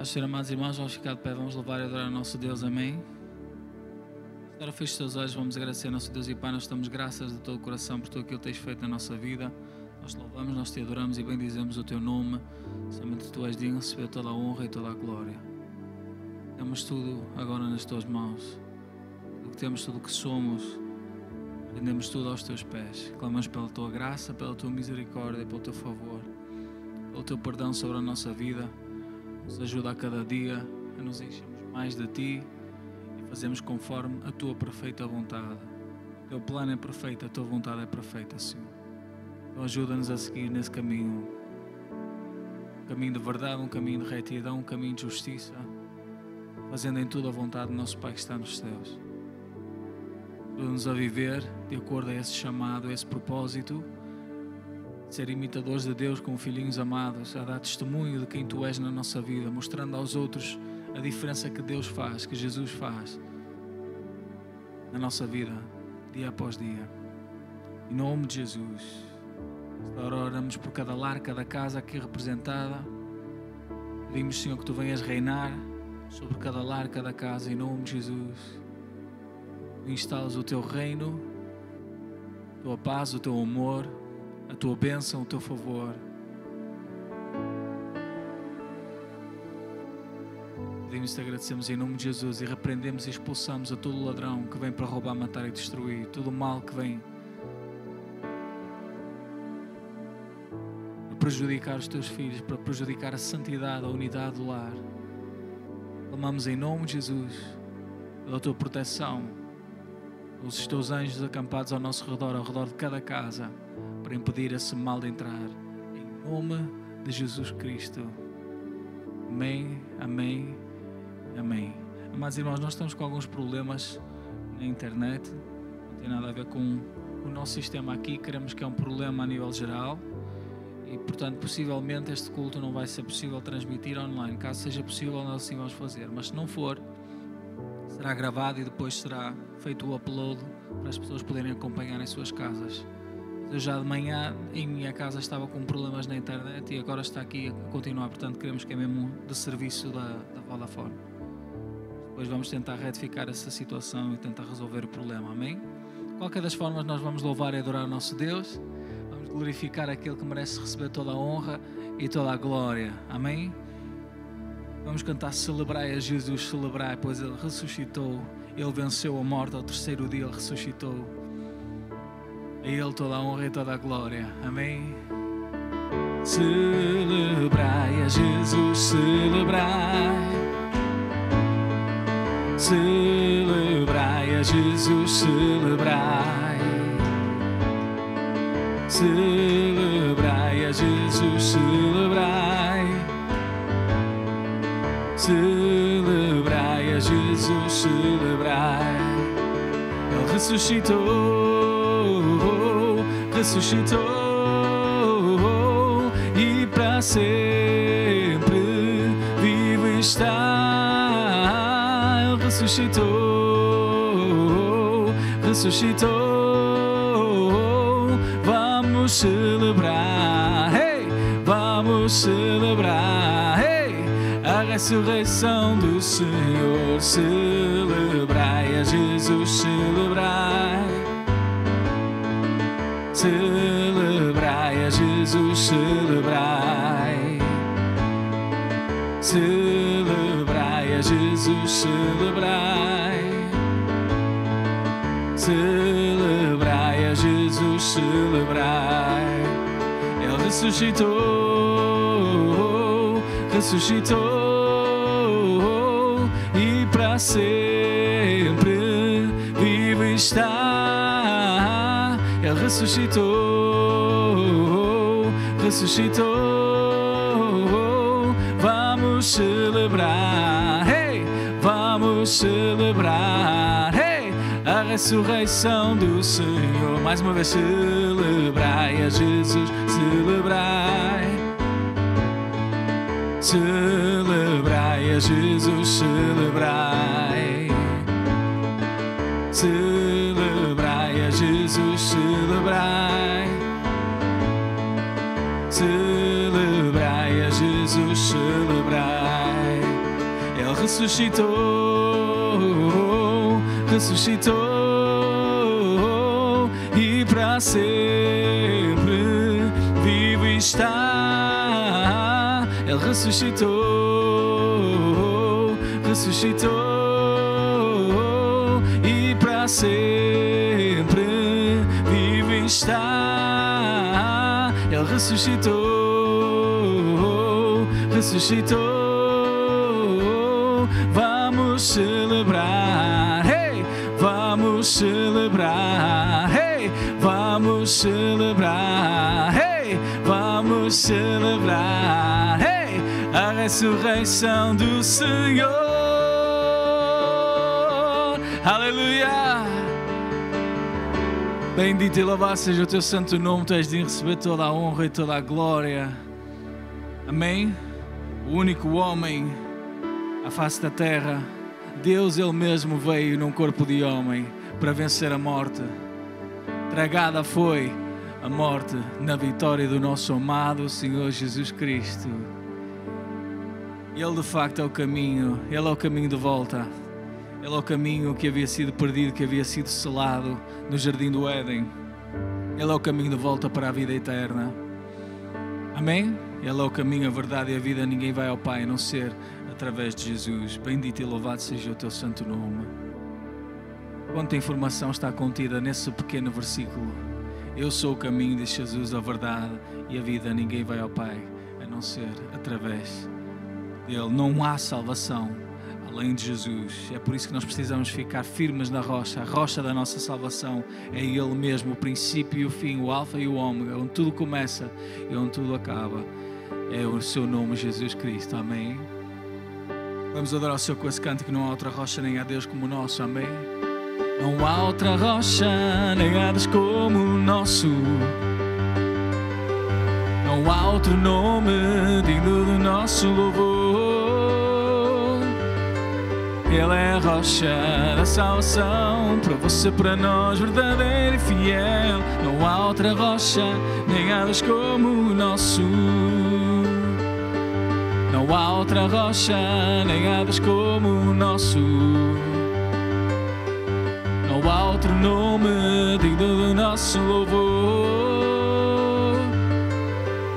Senhor, amados irmãos, vamos ficar de pé, vamos louvar e adorar o nosso Deus, amém? Agora feche os teus olhos, vamos agradecer ao nosso Deus e Pai, nós damos graças de todo o coração por tudo aquilo que tens feito na nossa vida. Nós te louvamos, nós te adoramos e bendizemos o teu nome. Somente tu és digno de receber toda a honra e toda a glória. Temos tudo agora nas tuas mãos. Tudo que temos, tudo o que somos, rendemos tudo aos teus pés. Clamamos pela tua graça, pela tua misericórdia, pelo teu favor, pelo teu perdão sobre a nossa vida. Nos ajuda a cada dia a nos enchermos mais de ti e fazemos conforme a tua perfeita vontade. O teu plano é perfeito, a tua vontade é perfeita, Senhor. Então ajuda-nos a seguir nesse caminho, um caminho de verdade, um caminho de retidão, um caminho de justiça, fazendo em tudo a vontade do nosso Pai que está nos céus. Ajuda-nos a viver de acordo a esse chamado, a esse propósito, ser imitadores de Deus como filhinhos amados, a dar testemunho de quem Tu és na nossa vida, mostrando aos outros a diferença que Deus faz, que Jesus faz na nossa vida, dia após dia. Em nome de Jesus. Esta hora oramos por cada lar, cada casa aqui representada. Pedimos, Senhor, que Tu venhas reinar sobre cada lar, cada casa, em nome de Jesus. Tu instalas o Teu reino, a Tua paz, o Teu amor, a Tua bênção, o Teu favor. Pedimos-te, agradecemos em nome de Jesus e repreendemos e expulsamos a todo ladrão que vem para roubar, matar e destruir, todo o mal que vem para prejudicar os Teus filhos, para prejudicar a santidade, a unidade do lar. Clamamos em nome de Jesus pela Tua proteção, pelos Teus anjos acampados ao nosso redor, ao redor de cada casa, para impedir esse mal de entrar, em nome de Jesus Cristo. Amém, amém, amém. Amados irmãos, nós estamos com alguns problemas na internet, não tem nada a ver com o nosso sistema aqui, queremos que é um problema a nível geral e, portanto, possivelmente este culto não vai ser possível transmitir online. Caso seja possível, nós assim vamos fazer, mas se não for, será gravado e depois será feito o upload para as pessoas poderem acompanhar em suas casas. Eu já de manhã em minha casa estava com problemas na internet e agora está aqui a continuar, portanto queremos que é mesmo de serviço da Vodafone. Depois vamos tentar retificar essa situação e tentar resolver o problema, amém? De qualquer das formas, nós vamos louvar e adorar o nosso Deus, vamos glorificar aquele que merece receber toda a honra e toda a glória, amém? Vamos cantar Celebrai a Jesus, celebrai, pois Ele ressuscitou, Ele venceu a morte, ao terceiro dia Ele ressuscitou. A Ele toda a honra e toda a glória. Amém? Celebrai a Jesus, celebrai. Celebrai a Jesus, celebrai. Celebrai a Jesus, celebrai. Celebrai a Jesus, celebrai. Ele ressuscitou. Ressuscitou e para sempre vivo está. Ele ressuscitou, ressuscitou. Vamos celebrar, hey! Vamos celebrar, hey! A ressurreição do Senhor. Celebrai a Jesus, celebrai. Celebrai a Jesus, celebrai. Celebrai a Jesus, celebrai. Celebrai a Jesus, celebrai. Ele ressuscitou, ressuscitou e para sempre vivo está. Ele ressuscitou, ressuscitou. Vamos celebrar, hey! Vamos celebrar, hey! A ressurreição do Senhor. Mais uma vez, celebrai a Jesus, celebrai. Celebrai a Jesus, celebrai. Celebrai a Jesus, celebrai. Celebrai a Jesus, celebrai. Ele ressuscitou, ressuscitou e para sempre vivo está. Ele ressuscitou, ressuscitou e para sempre vivo está. Ele ressuscitou, ressuscitou. Vamos celebrar, hey! Vamos celebrar, hey! Vamos celebrar, hey! Vamos celebrar, hey! A ressurreição do Senhor. Aleluia! Bendito e louvado seja o teu santo nome. Tu és de receber toda a honra e toda a glória. Amém? O único homem à face da terra, Deus Ele mesmo veio num corpo de homem para vencer a morte. Tragada foi a morte na vitória do nosso amado Senhor Jesus Cristo. Ele de facto é o caminho, Ele é o caminho de volta. Ele é o caminho que havia sido perdido, que havia sido selado no jardim do Éden. Ele é o caminho de volta para a vida eterna. Amém? Ele é o caminho, a verdade e a vida. Ninguém vai ao Pai a não ser através de Jesus. Bendito e louvado seja o teu santo nome. Quanta informação está contida nesse pequeno versículo. Eu sou o caminho, diz Jesus, a verdade e a vida. Ninguém vai ao Pai a não ser através dele. Não há salvação além de Jesus. É por isso que nós precisamos ficar firmes na rocha. A rocha da nossa salvação é Ele mesmo, o princípio e o fim, o alfa e o ômega, onde tudo começa e onde tudo acaba. É o seu nome, Jesus Cristo. Amém. Vamos adorar o Senhor com esse canto, que não há outra rocha nem há Deus como o nosso. Amém. Não há outra rocha nem há Deus como o nosso. Não há outro nome digno do nosso louvor. Ele é a rocha da salvação, para você, para nós, verdadeiro e fiel. Não há outra rocha, nem há Deus como o nosso. Não há outra rocha, nem há Deus como o nosso. Não há outro nome digno do nosso louvor.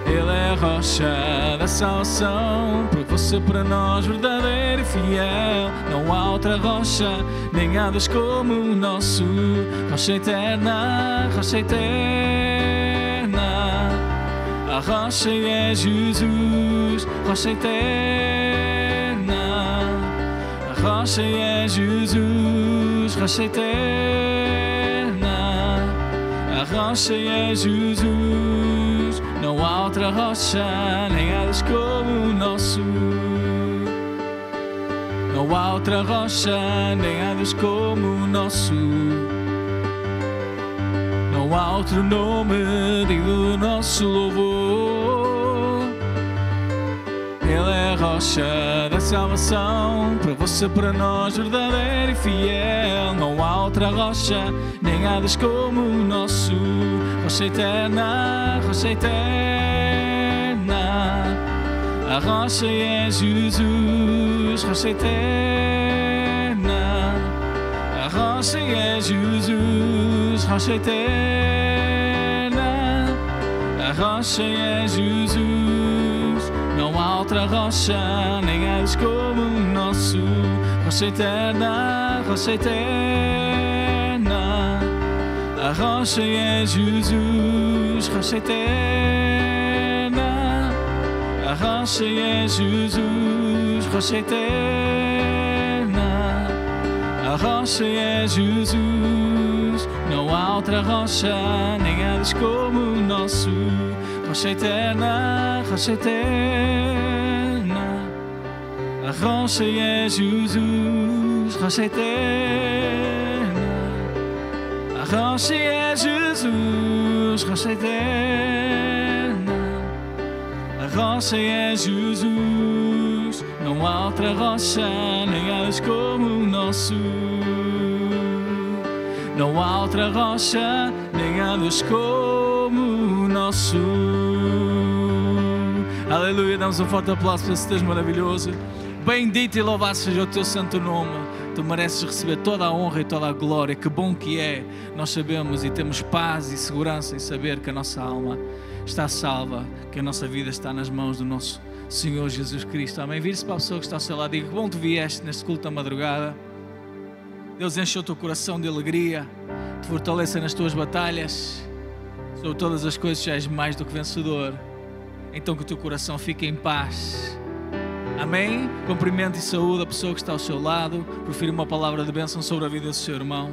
Ele é a rocha da salvação, para você, para nós, verdadeiro e fiel. Não há outra rocha, nem há Deus como o nosso. Rocha eterna, rocha eterna. A rocha é Jesus, rocha eterna. A rocha é Jesus, rocha eterna. A rocha é Jesus. Não há outra rocha, nem há Deus como o nosso. Não há outra rocha, nem há Deus como o nosso. Não há outro nome digno do nosso louvor. Ele é a rocha da salvação, para você, para nós, verdadeiro e fiel. Não há outra rocha, nem há Deus como o nosso. Rocha eterna, rocha eterna. A rocha é Jesus, rocha eterna. A rocha é Jesus, rocha eterna. A rocha é Jesus. Não há outra rocha, nem há Deus como o nosso. Rocha eterna, rocha eterna. A rocha é Jesus, rocha eterna. A rocha é Jesus, rocha eterna. A rocha é Jesus. Não há outra rocha, nem há Deus como o nosso. Rocha eterna, rocha eterna. A rocha é Jesus, rocha eterna. A rocha é Jesus, rocha eterna. A rocha é Jesus. Não há outra rocha, nem há Deus como o nosso. Não há outra rocha, nem há Deus como o nosso. Aleluia, damos um forte aplauso para esse Deus maravilhoso. Bendito e louvado seja o teu santo nome. Tu mereces receber toda a honra e toda a glória. Que bom que é. Nós sabemos e temos paz e segurança em saber que a nossa alma está salva, que a nossa vida está nas mãos do nosso Senhor Jesus Cristo. Amém. Vire-se para a pessoa que está ao seu lado e diga: que bom que vieste neste culto da madrugada. Deus enche o teu coração de alegria, te fortaleça nas tuas batalhas. Sobre todas as coisas já és mais do que vencedor. Então que o teu coração fique em paz. Amém? Cumprimento e saúde a pessoa que está ao seu lado. Profira uma palavra de bênção sobre a vida do seu irmão.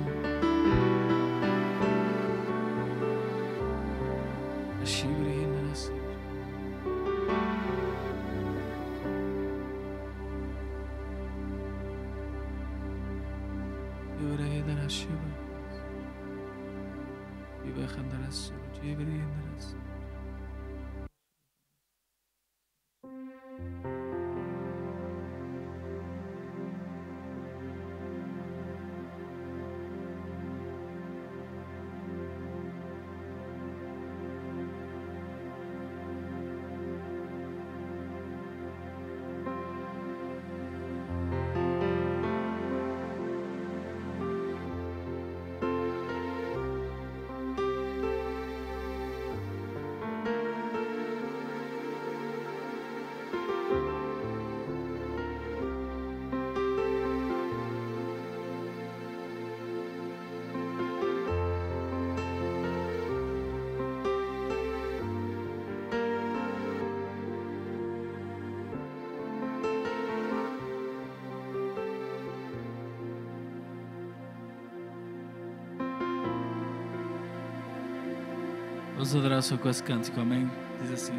Vamos adorar o Senhor com esse cântico, amém? Diz assim: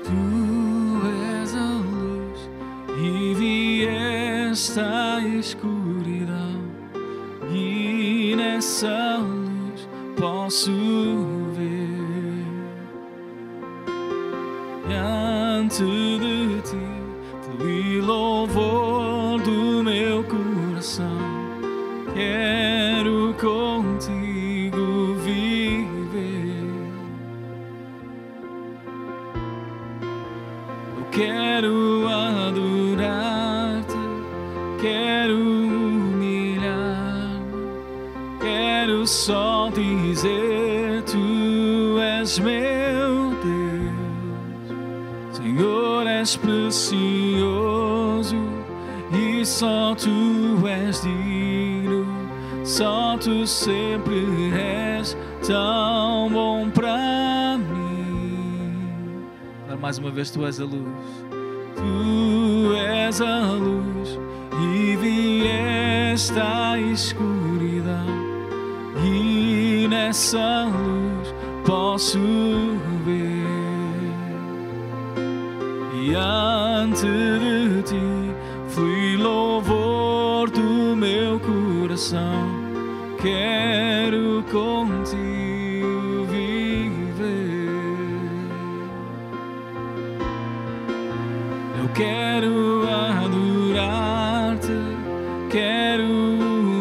Tu és a luz e vieste à escuridão, e nessa luz posso ver. Diante de ti, flui louvor do meu coração. Quero contigo viver. Quero adorar-te, quero humilhar-me, quero só dizer: Tu és meu Deus. Senhor, és precioso e só Tu és digno, só Tu sempre és tão bom para mim. Mais uma vez, Tu és a luz. Tu és a luz e vieste à escuridão, e nessa luz posso ver. Diante de Ti flui louvor do meu coração. Quero contigo viver. Quero adorar-te, quero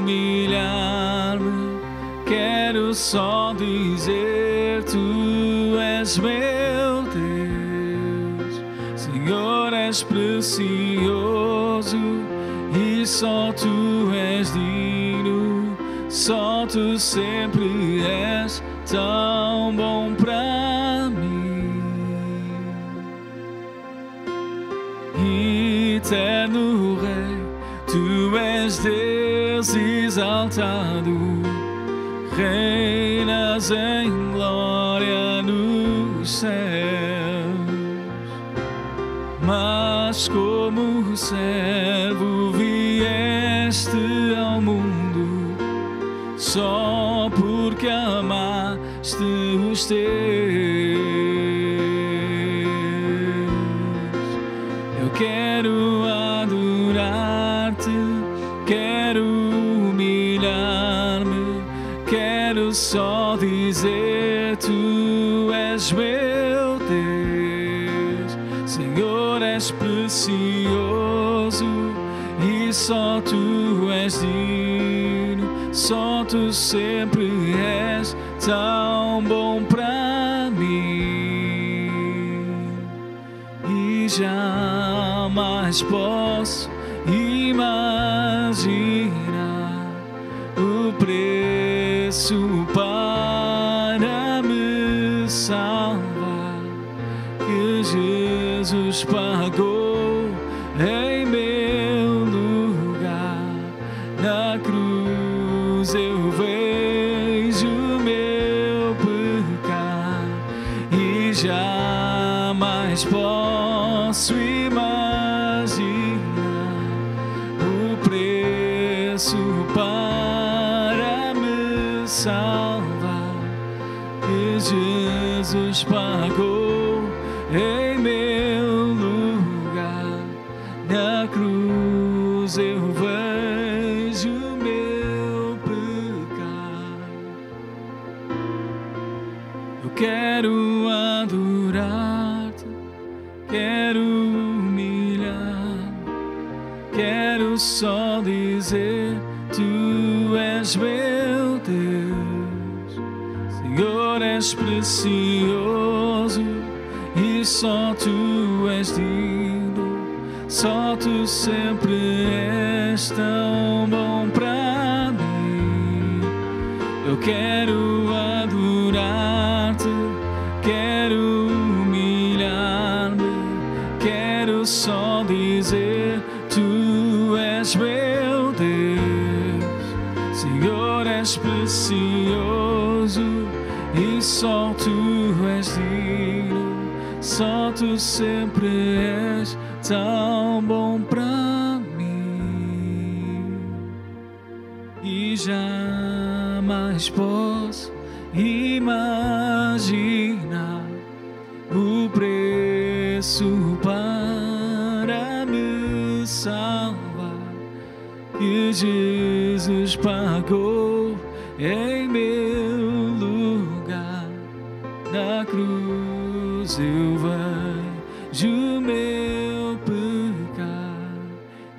humilhar-me, quero só dizer: Tu és meu Deus. Senhor, és precioso e só Tu és digno, só Tu sempre és tão bom para mim. Eterno Rei, Tu és Deus exaltado, reinas em glória nos céus. Mas como servo vieste ao mundo, só porque amaste os teus. Quero adorar-te, quero humilhar-me, quero só dizer: Tu és meu Deus. Senhor, és precioso e só Tu és digno, só Tu sempre és tão bom para mim. E jamais jamais posso imaginar o preço para me salvar que Jesus pagou em meu lugar. Na cruz eu vejo meu pecado e jamais posso imaginar o preço para me salvar que Jesus pagou em meu lugar. Na cruz eu vejo meu pecado. Eu quero adorar-te, quero humilhar, quero só dizer: Tu és meu Deus. Senhor, és precioso e só Tu és digno. Só Tu sempre és tão bom pra mim. Eu quero adorar-te, quero humilhar-me, quero só dizer: Tu és meu Deus. Senhor, és precioso e só Tu és digno. Só Tu sempre és tão bom pra mim. E jamais posso imaginar o preço para me salvar que Jesus pagou em meu lugar. Na cruz eu vejo meu pecado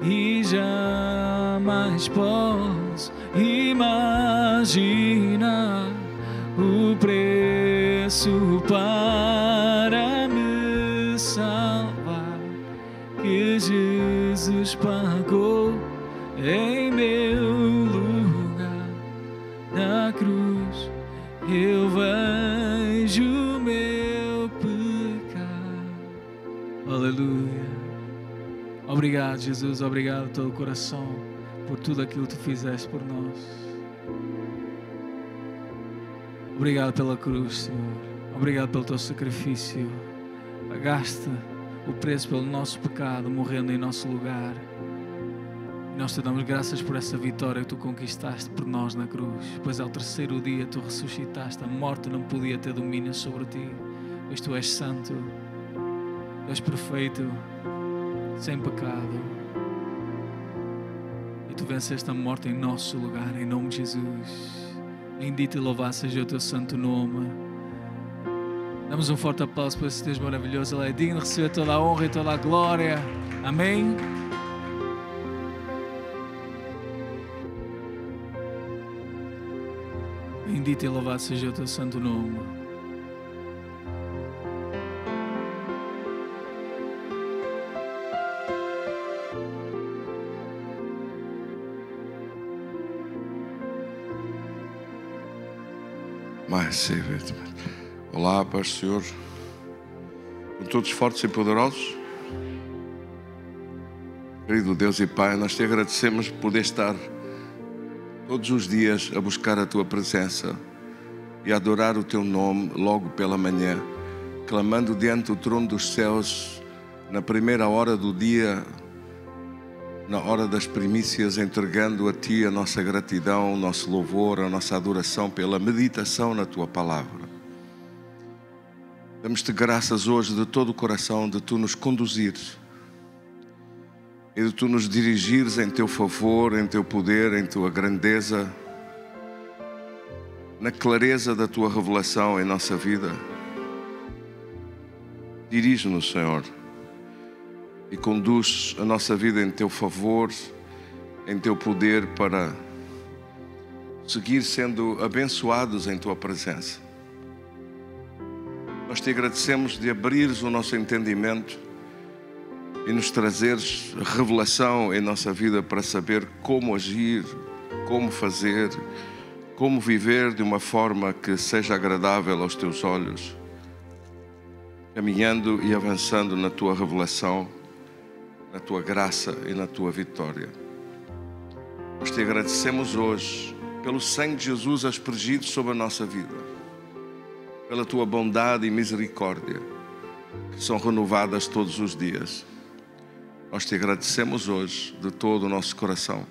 e jamais posso imaginar o preço para me salvar que Jesus pagou em meu lugar. Na cruz eu vejo meu pecado. Aleluia. Obrigado, Jesus, obrigado de todo o coração por tudo aquilo que Tu fizeste por nós. Obrigado pela cruz, Senhor. Obrigado pelo Teu sacrifício. Pagaste o preço pelo nosso pecado, morrendo em nosso lugar. E nós Te damos graças por essa vitória que Tu conquistaste por nós na cruz. Pois ao terceiro dia Tu ressuscitaste. A morte não podia ter domínio sobre Ti. Pois Tu és santo, Tu és perfeito, sem pecado. E Tu venceste a morte em nosso lugar, em nome de Jesus. Bendito e louvado seja o Teu santo nome. Damos um forte aplauso para esse Deus maravilhoso. Ele é digno de receber toda a honra e toda a glória. Amém. Bendito e louvado seja o Teu santo nome. Olá, paz do Senhor. Com todos fortes e poderosos. Querido Deus e Pai, nós Te agradecemos por poder estar todos os dias a buscar a Tua presença e a adorar o Teu nome logo pela manhã, clamando diante do trono dos céus na primeira hora do dia, na hora das primícias, entregando a Ti a nossa gratidão, o nosso louvor, a nossa adoração pela meditação na Tua palavra. Damos-Te graças hoje de todo o coração de Tu nos conduzires e de Tu nos dirigires em Teu favor, em Teu poder, em Tua grandeza, na clareza da Tua revelação em nossa vida. Dirige-nos, Senhor, e conduz a nossa vida em Teu favor, em Teu poder, para seguir sendo abençoados em Tua presença. Nós Te agradecemos de abrires o nosso entendimento e nos trazeres revelação em nossa vida para saber como agir, como fazer, como viver de uma forma que seja agradável aos teus olhos, caminhando e avançando na tua revelação, na tua graça e na tua vitória. Nós te agradecemos hoje pelo sangue de Jesus aspergido sobre a nossa vida, pela tua bondade e misericórdia, que são renovadas todos os dias. Nós te agradecemos hoje de todo o nosso coração.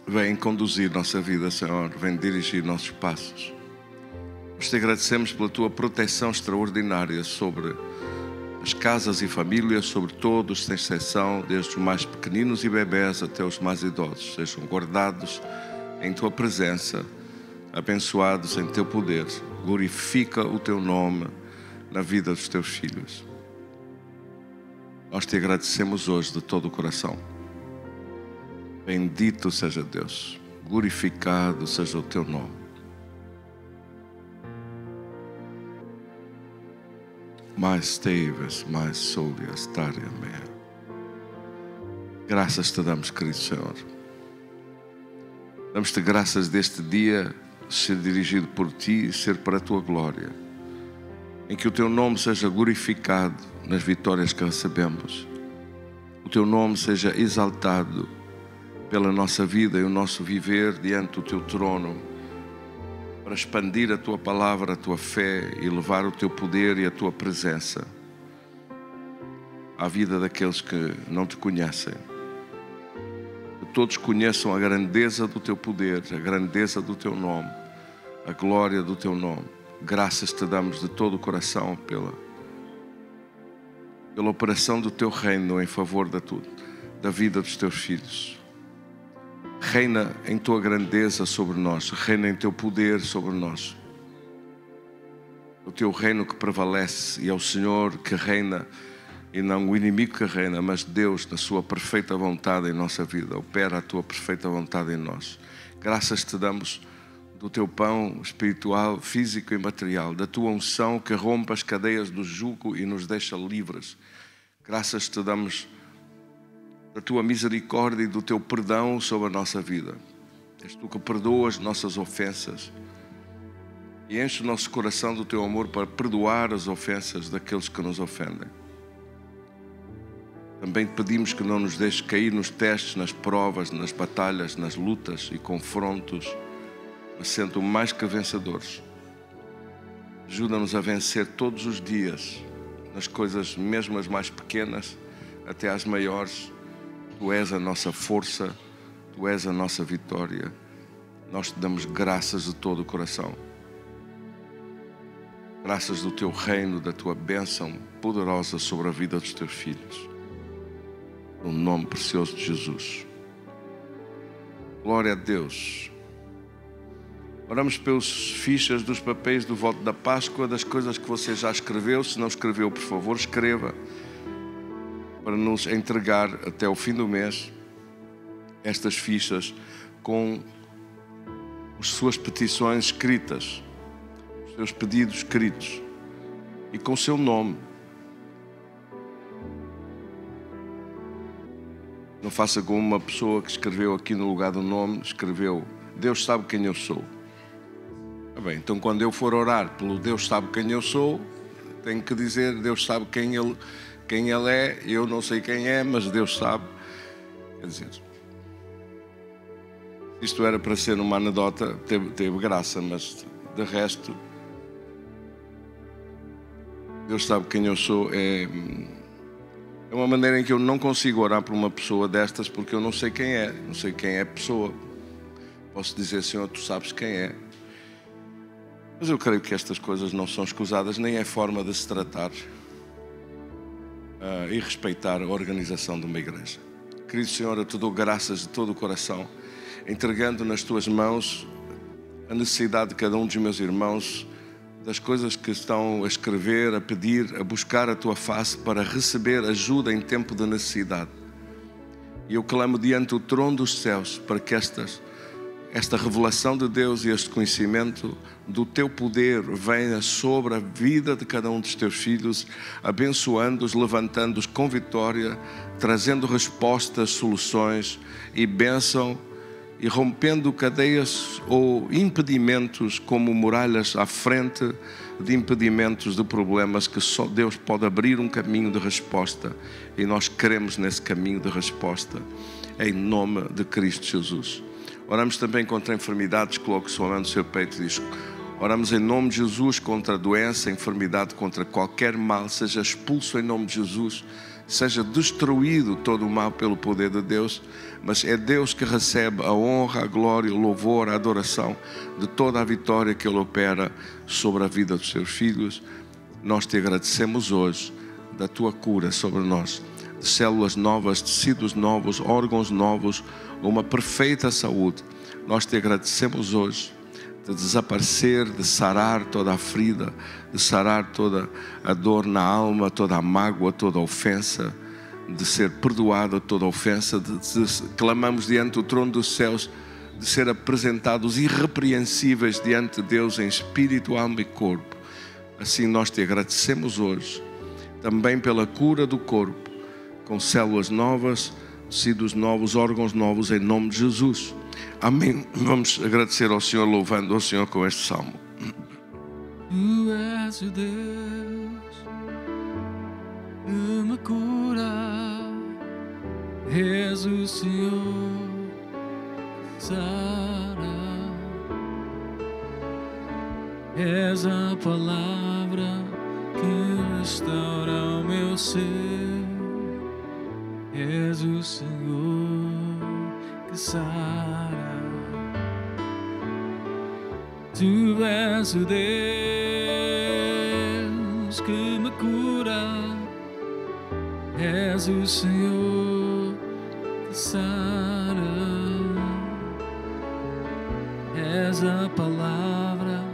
Vem conduzir nossa vida, Senhor. Vem dirigir nossos passos. Nós te agradecemos pela tua proteção extraordinária sobre as casas e famílias, sobre todos, sem exceção, desde os mais pequeninos e bebés até os mais idosos. Sejam guardados em tua presença, abençoados em teu poder. Glorifica o teu nome na vida dos teus filhos. Nós te agradecemos hoje de todo o coração. Bendito seja Deus, glorificado seja o teu nome. Mais teves, mais sólias, tária, amém. Graças te damos, querido Senhor. Damos-te graças deste dia ser dirigido por ti e ser para a tua glória, em que o teu nome seja glorificado nas vitórias que recebemos, o teu nome seja exaltado pela nossa vida e o nosso viver diante do teu trono, para expandir a tua palavra, a tua fé e levar o teu poder e a tua presença à vida daqueles que não te conhecem. Que todos conheçam a grandeza do teu poder, a grandeza do teu nome, a glória do teu nome. Graças te damos de todo o coração pela operação do teu reino em favor da vida dos teus filhos. Reina em tua grandeza sobre nós, reina em teu poder sobre nós. O teu reino que prevalece, e é o Senhor que reina, e não o inimigo que reina, mas Deus, na sua perfeita vontade em nossa vida, opera a tua perfeita vontade em nós. Graças te damos do teu pão espiritual, físico e material, da tua unção que rompe as cadeias do jugo e nos deixa livres. Graças te damos da tua misericórdia e do teu perdão sobre a nossa vida. És tu que perdoas nossas ofensas e enche o nosso coração do teu amor para perdoar as ofensas daqueles que nos ofendem. Também te pedimos que não nos deixes cair nos testes, nas provas, nas batalhas, nas lutas e confrontos, mas sendo mais que vencedores. Ajuda-nos a vencer todos os dias, nas coisas mesmo as mais pequenas até às maiores. Tu és a nossa força, tu és a nossa vitória. Nós te damos graças de todo o coração. Graças do teu reino, da tua bênção poderosa sobre a vida dos teus filhos. No nome precioso de Jesus. Glória a Deus. Oramos pelas fichas dos papéis do voto da Páscoa, das coisas que você já escreveu. Se não escreveu, por favor, escreva, para nos entregar até o fim do mês estas fichas com as suas petições escritas, os seus pedidos escritos e com o seu nome. Não faça como uma pessoa que escreveu aqui no lugar do nome, escreveu: Deus sabe quem eu sou. Bem, então quando eu for orar pelo Deus sabe quem eu sou, tenho que dizer: Deus sabe quem Ele é, eu não sei quem é, mas Deus sabe. Quer dizer, isto era para ser uma anedota, teve graça, mas de resto, Deus sabe quem eu sou. É uma maneira em que eu não consigo orar por uma pessoa destas, porque eu não sei quem é a pessoa. Posso dizer: Senhor, tu sabes quem é. Mas eu creio que estas coisas não são escusadas, nem é forma de se tratar e respeitar a organização de uma igreja. Querido Senhor, eu te dou graças de todo o coração, entregando nas tuas mãos a necessidade de cada um dos meus irmãos, das coisas que estão a escrever, a pedir, a buscar a tua face para receber ajuda em tempo de necessidade. E eu clamo diante do trono dos céus para que esta revelação de Deus e este conhecimento do teu poder venha sobre a vida de cada um dos teus filhos, abençoando-os, levantando-os com vitória, trazendo respostas, soluções e bênção, e rompendo cadeias ou impedimentos como muralhas à frente de impedimentos, de problemas que só Deus pode abrir um caminho de resposta, e nós queremos nesse caminho de resposta, em nome de Cristo Jesus. Oramos também contra enfermidades, coloque sua mão no seu peito e diz: oramos em nome de Jesus contra a doença, a enfermidade, contra qualquer mal, seja expulso em nome de Jesus, seja destruído todo o mal pelo poder de Deus. Mas é Deus que recebe a honra, a glória, o louvor, a adoração de toda a vitória que Ele opera sobre a vida dos seus filhos. Nós te agradecemos hoje da tua cura sobre nós, de células novas, tecidos novos, órgãos novos, uma perfeita saúde. Nós te agradecemos hoje de desaparecer, de sarar toda a ferida, de sarar toda a dor na alma, toda a mágoa, toda a ofensa, de ser perdoada toda a ofensa, clamamos diante do trono dos céus, de ser apresentados irrepreensíveis diante de Deus em espírito, alma e corpo. Assim nós te agradecemos hoje, também pela cura do corpo, com células novas, tecidos novos, órgãos novos, em nome de Jesus. Amém. Vamos agradecer ao Senhor, louvando ao Senhor com este salmo. Tu és o Deus que me cura, és o Senhor que sara, és a palavra que restaura o meu ser, és o Senhor que sara. Tu és o Deus que me cura, és o Senhor que sara, és a palavra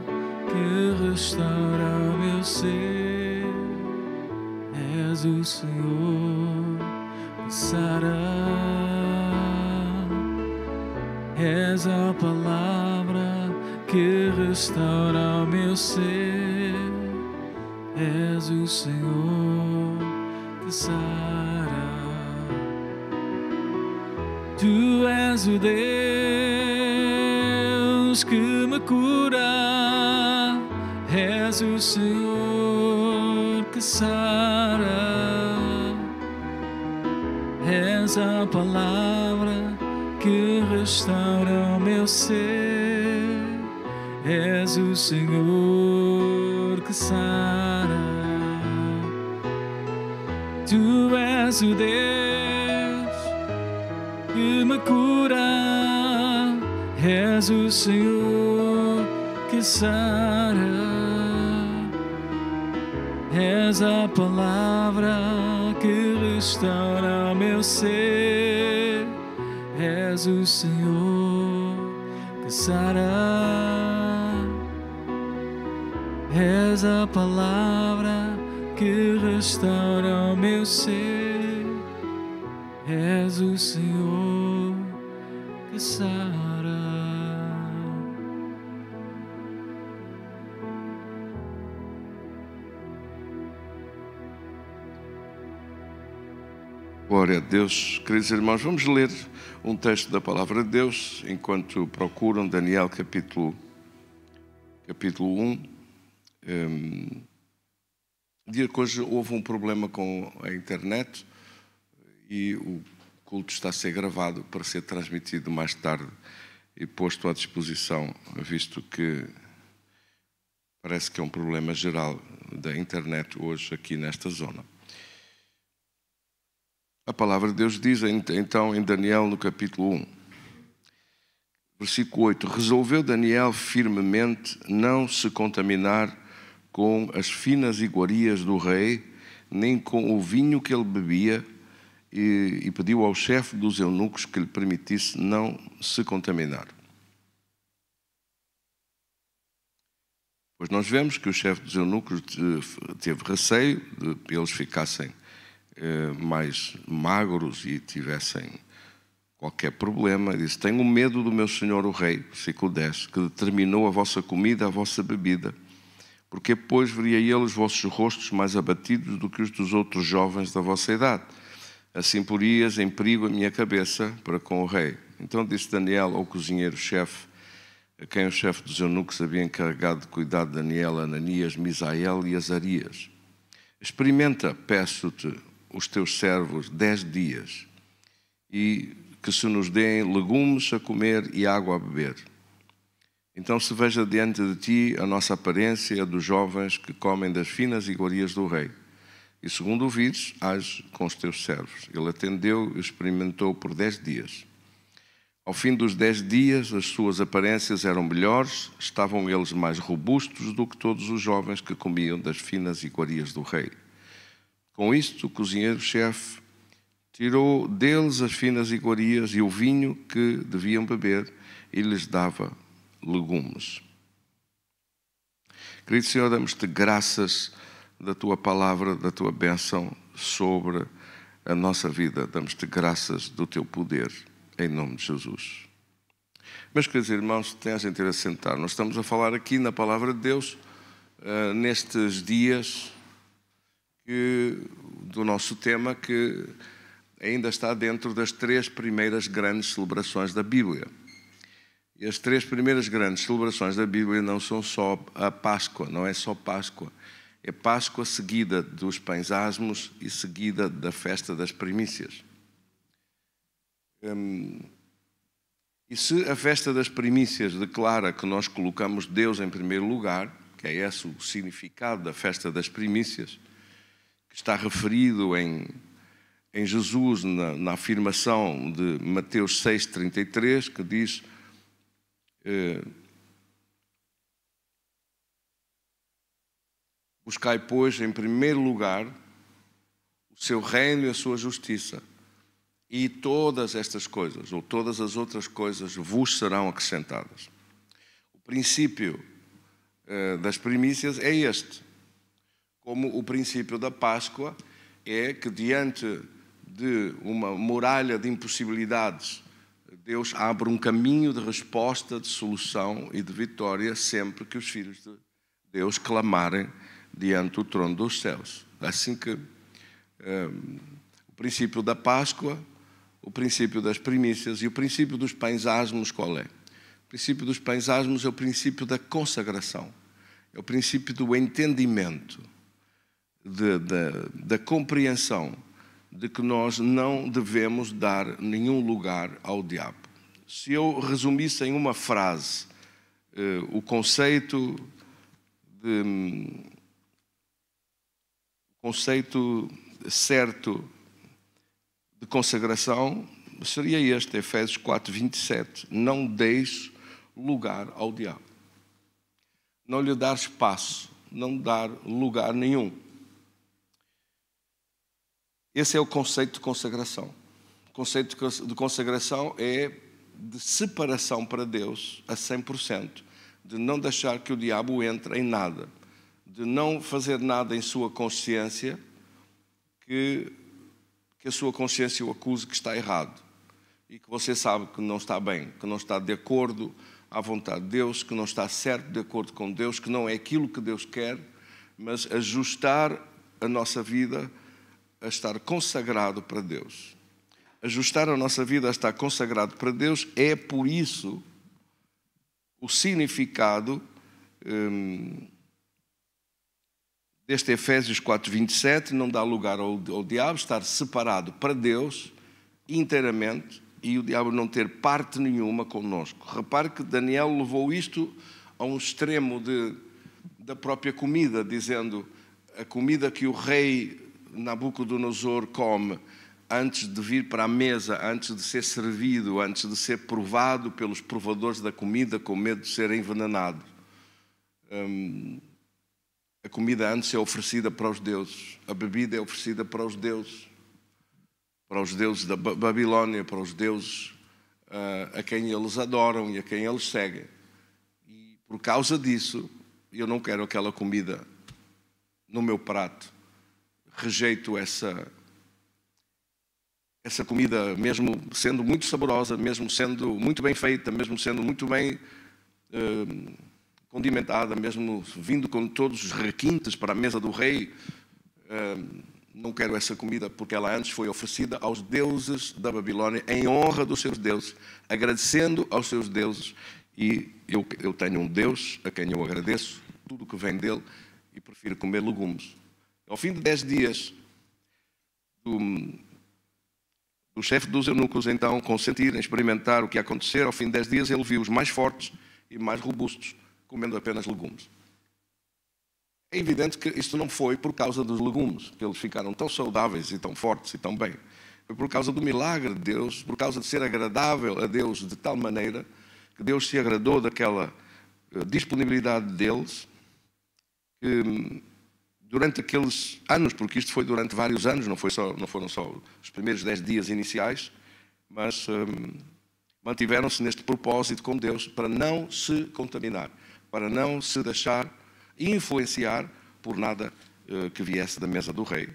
que restaura o meu ser, és o Senhor que sara, és a palavra que restaura o meu ser, és o Senhor que sara. Tu és o Deus que me cura, és o Senhor que sara, és a palavra que restaura o meu ser, és o Senhor que sara. Tu és o Deus que me cura, és o Senhor que sara, és a palavra que restaura o meu ser, és o Senhor que sara, és a palavra que restaura o meu ser, és o Senhor que sara. Glória a Deus. Queridos irmãos, vamos ler um texto da Palavra de Deus enquanto procuram Daniel capítulo 1. Dia que hoje houve um problema com a internet e o culto está a ser gravado para ser transmitido mais tarde e posto à disposição, visto que parece que é um problema geral da internet hoje aqui nesta zona. A palavra de Deus diz então em Daniel no capítulo 1, versículo 8: resolveu Daniel firmemente não se contaminar com as finas iguarias do rei, nem com o vinho que ele bebia, e pediu ao chefe dos eunucos que lhe permitisse não se contaminar. Pois nós vemos que o chefe dos eunucos teve receio de eles ficassem mais magros e tivessem qualquer problema. Disse: tenho medo do meu senhor o rei, versículo 10, que determinou a vossa comida, a vossa bebida. Porque, pois, veria ele os vossos rostos mais abatidos do que os dos outros jovens da vossa idade. Assim porias em perigo a minha cabeça para com o rei. Então disse Daniel ao cozinheiro-chefe, a quem o chefe dos eunucos havia encarregado de cuidar de Daniel, Ananias, Misael e Azarias: experimenta, peço-te, os teus servos 10 dias, e que se nos deem legumes a comer e água a beber. Então se veja diante de ti a nossa aparência e a dos jovens que comem das finas iguarias do rei. E segundo o vires, age com os teus servos. Ele atendeu e experimentou por 10 dias. Ao fim dos 10 dias, as suas aparências eram melhores, estavam eles mais robustos do que todos os jovens que comiam das finas iguarias do rei. Com isto, o cozinheiro-chefe tirou deles as finas iguarias e o vinho que deviam beber e lhes dava legumes. Querido Senhor, damos-te graças da Tua palavra, da Tua bênção sobre a nossa vida. Damos-te graças do Teu poder, em nome de Jesus. Meus queridos irmãos, tenham a gentileza de sentar. Nós estamos a falar aqui na palavra de Deus, nestes dias do nosso tema, que ainda está dentro das 3 primeiras grandes celebrações da Bíblia. E as 3 primeiras grandes celebrações da Bíblia não são só a Páscoa, não é só Páscoa. É Páscoa seguida dos pães asmos e seguida da festa das primícias. E se a festa das primícias declara que nós colocamos Deus em primeiro lugar, que é esse o significado da festa das primícias, que está referido em Jesus na afirmação de Mateus 6,33, que diz: buscai, pois, em primeiro lugar o seu reino e a sua justiça, e todas estas coisas, ou todas as outras coisas, vos serão acrescentadas. O princípio das primícias é este, como o princípio da Páscoa é que, diante de uma muralha de impossibilidades, Deus abre um caminho de resposta, de solução e de vitória sempre que os filhos de Deus clamarem diante do trono dos céus. Assim que o princípio da Páscoa, o princípio das primícias e o princípio dos pães asmos, qual é? O princípio dos pães asmos é o princípio da consagração, é o princípio do entendimento, da compreensão de que nós não devemos dar nenhum lugar ao diabo. Se eu resumisse em uma frase o conceito certo de consagração, seria este, Efésios 4:27. Não deis lugar ao diabo. Não lhe dar espaço, não dar lugar nenhum. Esse é o conceito de consagração. O conceito de consagração é de separação para Deus a 100%, de não deixar que o diabo entre em nada, de não fazer nada em sua consciência que a sua consciência o acuse que está errado e que você sabe que não está bem, que não está de acordo à vontade de Deus, que não está certo de acordo com Deus, que não é aquilo que Deus quer, mas ajustar a nossa vida a estar consagrado para Deus. Ajustar a nossa vida a estar consagrado para Deus é, por isso, o significado deste Efésios 4:27, não dá lugar ao diabo, estar separado para Deus inteiramente e o diabo não ter parte nenhuma connosco. Repare que Daniel levou isto a um extremo da própria comida, dizendo: a comida que o rei Nabucodonosor come antes de vir para a mesa, antes de ser servido, antes de ser provado pelos provadores da comida com medo de ser envenenado. A comida antes é oferecida para os deuses, a bebida é oferecida para os deuses da Babilônia, para os deuses a quem eles adoram e a quem eles seguem. E por causa disso, eu não quero aquela comida no meu prato. Rejeito essa essa comida, mesmo sendo muito saborosa, mesmo sendo muito bem feita, mesmo sendo muito bem condimentada, mesmo vindo com todos os requintes para a mesa do rei, não quero essa comida porque ela antes foi oferecida aos deuses da Babilônia em honra dos seus deuses, agradecendo aos seus deuses. E eu tenho um Deus a quem eu agradeço tudo o que vem dele e prefiro comer legumes. Ao fim de 10 dias, o chefe dos eunucos então consentir em experimentar o que ia acontecer. Ao fim de 10 dias ele viu os mais fortes e mais robustos comendo apenas legumes. É evidente que isto não foi por causa dos legumes, que eles ficaram tão saudáveis e tão fortes e tão bem. Foi por causa do milagre de Deus, por causa de ser agradável a Deus de tal maneira que Deus se agradou daquela disponibilidade deles, que durante aqueles anos, porque isto foi durante vários anos, não foram só os primeiros 10 dias iniciais, mas mantiveram-se neste propósito com Deus para não se contaminar, para não se deixar influenciar por nada que viesse da mesa do rei.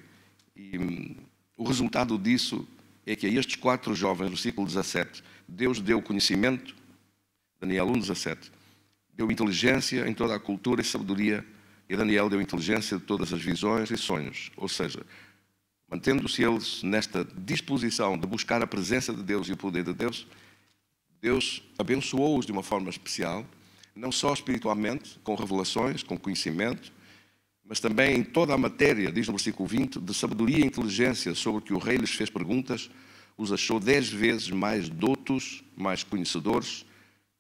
E o resultado disso é que a estes 4 jovens, versículo 17, Deus deu conhecimento, Daniel 1:17, deu inteligência em toda a cultura e sabedoria, e Daniel deu inteligência de todas as visões e sonhos. Ou seja, mantendo-se eles nesta disposição de buscar a presença de Deus e o poder de Deus, Deus abençoou-os de uma forma especial, não só espiritualmente, com revelações, com conhecimento, mas também em toda a matéria, diz no versículo 20, de sabedoria e inteligência sobre o que o rei lhes fez perguntas, os achou 10 vezes mais doutos, mais conhecedores,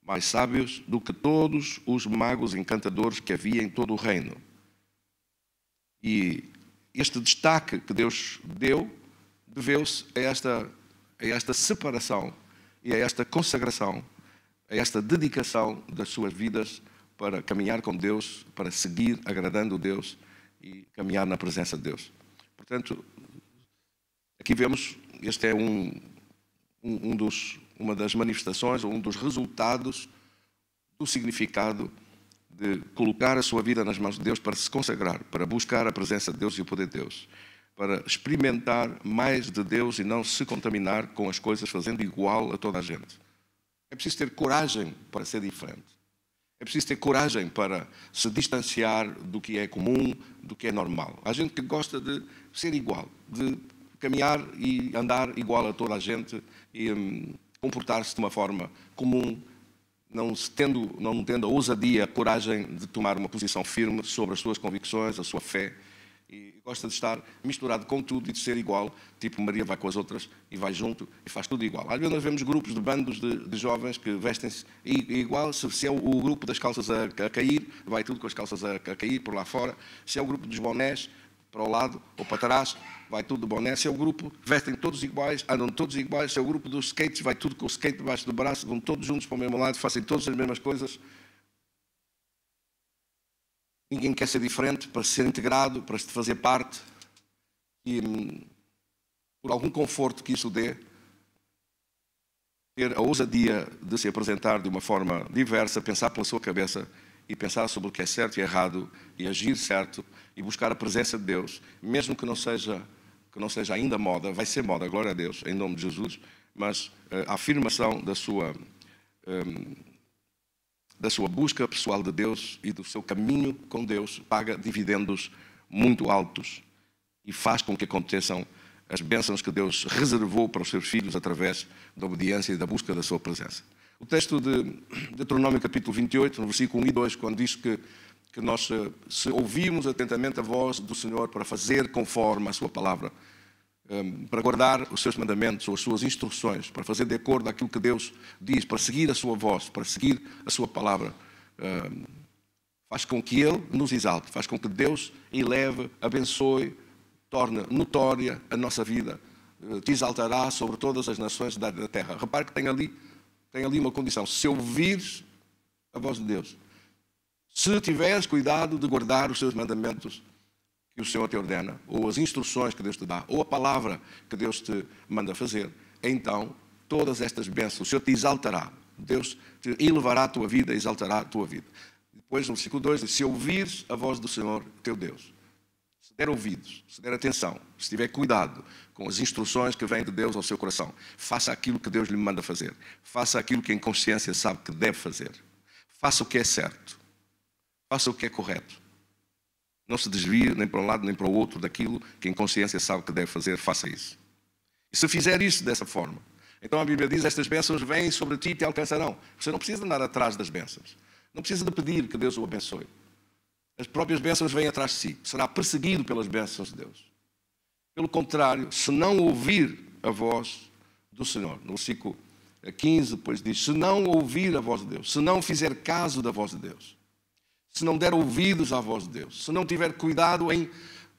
mais sábios do que todos os magos encantadores que havia em todo o reino. E este destaque que Deus deu deveu-se a esta separação e a esta consagração, a esta dedicação das suas vidas para caminhar com Deus, para seguir agradando a Deus e caminhar na presença de Deus. Portanto, aqui vemos, este é uma das manifestações, ou um dos resultados do significado de colocar a sua vida nas mãos de Deus para se consagrar, para buscar a presença de Deus e o poder de Deus, para experimentar mais de Deus e não se contaminar com as coisas fazendo igual a toda a gente. É preciso ter coragem para ser diferente. É preciso ter coragem para se distanciar do que é comum, do que é normal. Há gente que gosta de ser igual, de caminhar e andar igual a toda a gente e comportar-se de uma forma comum, não tendo a ousadia, a coragem de tomar uma posição firme sobre as suas convicções, a sua fé. E gosta de estar misturado com tudo e de ser igual, tipo Maria vai com as outras e vai junto e faz tudo igual. Às vezes nós vemos grupos de bandos de jovens que vestem-se igual. Se é o grupo das calças a cair, vai tudo com as calças a cair por lá fora. Se é o grupo dos bonés, para o lado ou para trás, vai tudo de boné. Se é o grupo, vestem todos iguais, andam todos iguais. Se é o grupo dos skates, vai tudo com o skate debaixo do braço, vão todos juntos para o mesmo lado, fazem todas as mesmas coisas. Ninguém quer ser diferente para ser integrado, para se fazer parte. E por algum conforto que isso dê, ter a ousadia de se apresentar de uma forma diversa, pensar pela sua cabeça e pensar sobre o que é certo e errado e agir certo e buscar a presença de Deus, mesmo que não seja ainda moda, vai ser moda, glória a Deus, em nome de Jesus, mas a afirmação da sua busca pessoal de Deus e do seu caminho com Deus paga dividendos muito altos e faz com que aconteçam as bênçãos que Deus reservou para os seus filhos através da obediência e da busca da sua presença. O texto de Deuteronômio capítulo 28, no versículo 1 e 2, quando diz que nós, se ouvirmos atentamente a voz do Senhor para fazer conforme a sua palavra, para guardar os seus mandamentos ou as suas instruções, para fazer de acordo com aquilo que Deus diz, para seguir a sua voz, para seguir a sua palavra, faz com que Ele nos exalte, faz com que Deus eleve, abençoe, torne notória a nossa vida, te exaltará sobre todas as nações da terra. Repare que tem ali uma condição: se ouvires a voz de Deus, se tiveres cuidado de guardar os seus mandamentos que o Senhor te ordena, ou as instruções que Deus te dá, ou a palavra que Deus te manda fazer, então todas estas bênçãos, o Senhor te exaltará. Deus te elevará a tua vida, exaltará a tua vida. Depois no versículo 2 diz: se ouvires a voz do Senhor teu Deus. se der ouvidos, se der atenção, se tiver cuidado com as instruções que vêm de Deus ao seu coração, faça aquilo que Deus lhe manda fazer. Faça aquilo que em consciência sabe que deve fazer. Faça o que é certo. Faça o que é correto. Não se desvie nem para um lado nem para o outro daquilo que em consciência sabe que deve fazer. Faça isso. E se fizer isso dessa forma, então a Bíblia diz: estas bênçãos vêm sobre ti e te alcançarão. Você não precisa andar atrás das bênçãos. Não precisa de pedir que Deus o abençoe. As próprias bênçãos vêm atrás de si. Será perseguido pelas bênçãos de Deus. Pelo contrário, se não ouvir a voz do Senhor, no versículo 15, depois diz: se não ouvir a voz de Deus, se não fizer caso da voz de Deus, se não der ouvidos à voz de Deus, se não tiver cuidado em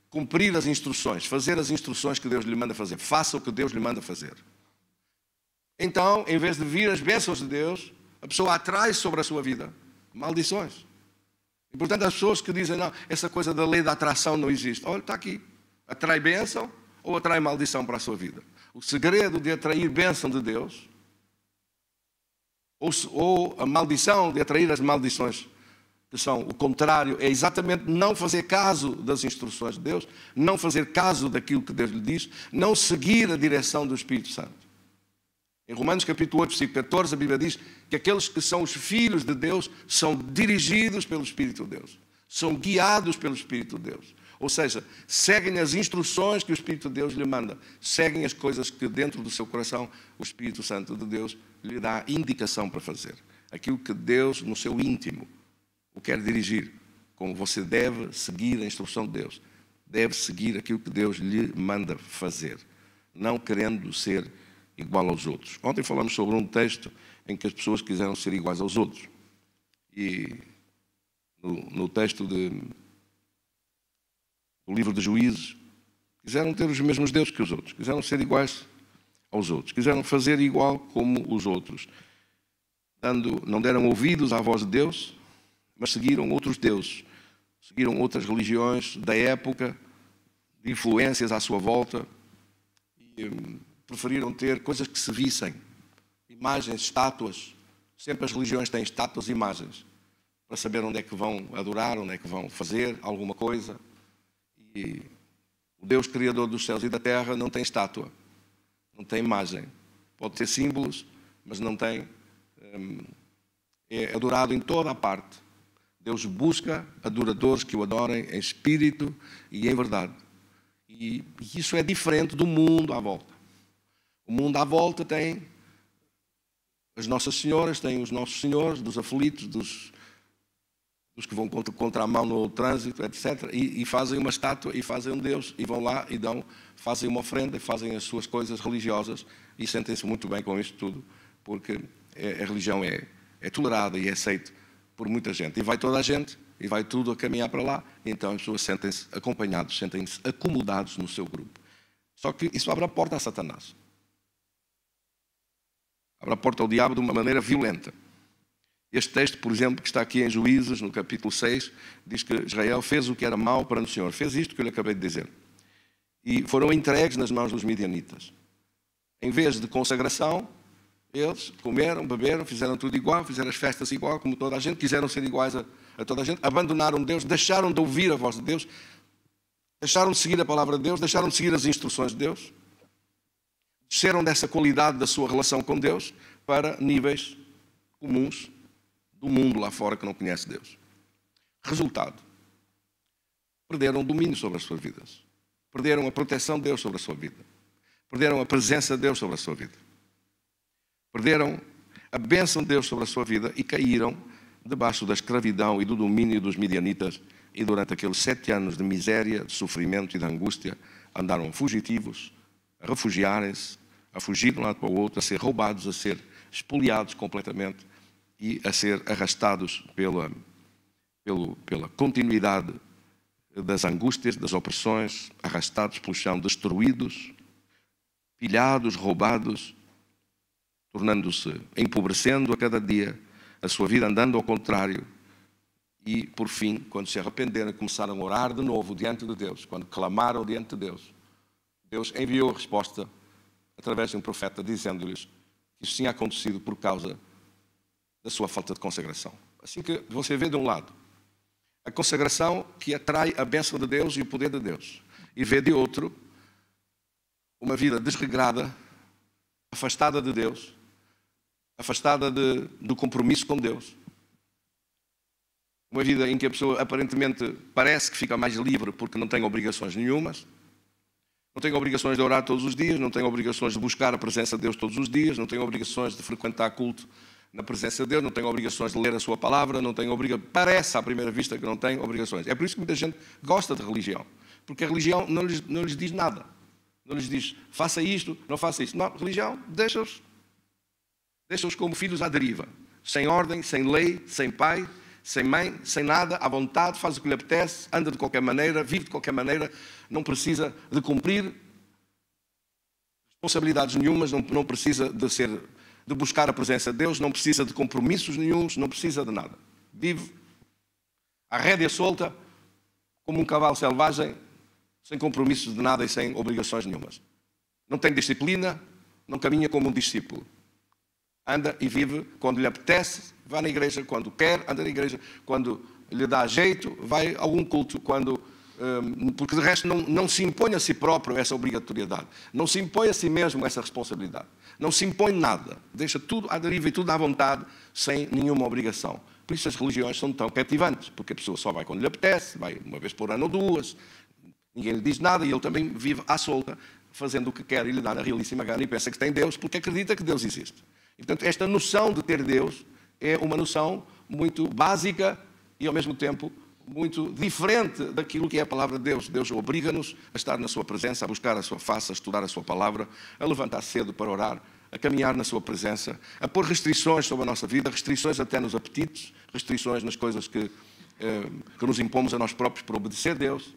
cumprir as instruções, fazer as instruções que Deus lhe manda fazer, faça o que Deus lhe manda fazer. Então, em vez de vir as bênçãos de Deus, a pessoa atrai sobre a sua vida maldições. E, portanto, as pessoas que dizem: não, essa coisa da lei da atração não existe. Olha, está aqui. Atrai bênção ou atrai maldição para a sua vida? O segredo de atrair bênção de Deus, ou a maldição de atrair as maldições, que são o contrário, é exatamente não fazer caso das instruções de Deus, não fazer caso daquilo que Deus lhe diz, não seguir a direção do Espírito Santo. Em Romanos capítulo 8, versículo 14, a Bíblia diz que aqueles que são os filhos de Deus são dirigidos pelo Espírito de Deus, são guiados pelo Espírito de Deus. Ou seja, seguem as instruções que o Espírito de Deus lhe manda, seguem as coisas que dentro do seu coração o Espírito Santo de Deus lhe dá indicação para fazer. Aquilo que Deus, no seu íntimo, o quer dirigir. Como você deve seguir a instrução de Deus, deve seguir aquilo que Deus lhe manda fazer, não querendo ser igual aos outros. Ontem falamos sobre um texto em que as pessoas quiseram ser iguais aos outros. E no texto do livro de Juízes, quiseram ter os mesmos deuses que os outros, quiseram ser iguais aos outros, quiseram fazer igual como os outros. Não deram ouvidos à voz de Deus, mas seguiram outros deuses, seguiram outras religiões da época, de influências à sua volta, e preferiram ter coisas que se vissem, imagens, estátuas. Sempre as religiões têm estátuas e imagens, para saber onde é que vão adorar, onde é que vão fazer alguma coisa. E o Deus Criador dos céus e da terra não tem estátua, não tem imagem. Pode ter símbolos, mas não tem. É adorado em toda a parte. Deus busca adoradores que o adorem em espírito e em verdade. E isso é diferente do mundo à volta. O mundo à volta tem as Nossas Senhoras, tem os Nossos Senhores, dos aflitos, dos que vão contra a mão no trânsito, etc. E fazem uma estátua e fazem um Deus, e vão lá e fazem uma ofrenda, e fazem as suas coisas religiosas e sentem-se muito bem com isto tudo, porque a religião é tolerada e é aceita por muita gente. E vai toda a gente, e vai tudo a caminhar para lá, e então as pessoas sentem-se acompanhados, sentem-se acomodados no seu grupo. Só que isso abre a porta a Satanás. Abre a porta ao diabo de uma maneira violenta. Este texto, por exemplo, que está aqui em Juízes, no capítulo 6, diz que Israel fez o que era mau perante o Senhor. Fez isto que eu lhe acabei de dizer. E foram entregues nas mãos dos midianitas. Em vez de consagração, eles comeram, beberam, fizeram tudo igual, fizeram as festas igual, como toda a gente, quiseram ser iguais a toda a gente, abandonaram Deus, deixaram de ouvir a voz de Deus, deixaram de seguir a palavra de Deus, deixaram de seguir as instruções de Deus, desceram dessa qualidade da sua relação com Deus para níveis comuns do mundo lá fora que não conhece Deus. Resultado: perderam o domínio sobre as suas vidas, perderam a proteção de Deus sobre a sua vida, perderam a presença de Deus sobre a sua vida, perderam a bênção de Deus sobre a sua vida e caíram debaixo da escravidão e do domínio dos midianitas. E durante aqueles 7 anos de miséria, de sofrimento e de angústia, andaram fugitivos, a refugiarem-se, a fugir de um lado para o outro, a ser roubados, a ser espoliados completamente e a ser arrastados pela continuidade das angústias, das opressões, arrastados pelo chão, destruídos, pilhados, roubados, tornando-se, empobrecendo a cada dia, a sua vida andando ao contrário. E, por fim, quando se arrependeram e começaram a orar de novo diante de Deus, quando clamaram diante de Deus, Deus enviou a resposta através de um profeta, dizendo-lhes que isso tinha acontecido por causa da sua falta de consagração. Assim que você vê de um lado A consagração que atrai a bênção de Deus e o poder de Deus. E vê de outro uma vida desregrada, afastada de Deus, afastada do compromisso com Deus. Uma vida em que a pessoa aparentemente parece que fica mais livre porque não tem obrigações nenhumas. Não tem obrigações de orar todos os dias, não tem obrigações de buscar a presença de Deus todos os dias, não tem obrigações de frequentar culto na presença de Deus, não tem obrigações de ler a sua palavra, não tem parece à primeira vista que não tem obrigações. É por isso que muita gente gosta de religião, porque a religião não lhes diz nada. Não lhes diz, faça isto, não faça isto. Não, a religião deixa-os como filhos à deriva, sem ordem, sem lei, sem pai, sem mãe, sem nada, à vontade, faz o que lhe apetece, anda de qualquer maneira, vive de qualquer maneira, não precisa de cumprir responsabilidades nenhumas, não precisa de buscar a presença de Deus, não precisa de compromissos nenhuns, não precisa de nada. Vive à rédea solta, como um cavalo selvagem, sem compromissos de nada e sem obrigações nenhumas. Não tem disciplina, não caminha como um discípulo. Anda e vive quando lhe apetece, vai na igreja quando quer, anda na igreja quando lhe dá jeito, vai a algum culto porque de resto não se impõe a si próprio essa obrigatoriedade, não se impõe a si mesmo essa responsabilidade, não se impõe nada, deixa tudo à deriva e tudo à vontade, sem nenhuma obrigação. Por isso as religiões são tão cativantes, porque a pessoa só vai quando lhe apetece, vai uma vez por ano ou duas, ninguém lhe diz nada e ele também vive à solta, fazendo o que quer e lhe dá na realíssima gana e pensa que tem Deus porque acredita que Deus existe. E, portanto, esta noção de ter Deus é uma noção muito básica e, ao mesmo tempo, muito diferente daquilo que é a palavra de Deus. Deus obriga-nos a estar na sua presença, a buscar a sua face, a estudar a sua palavra, a levantar cedo para orar, a caminhar na sua presença, a pôr restrições sobre a nossa vida, restrições até nos apetites, restrições nas coisas que nos impomos a nós próprios por obedecer a Deus,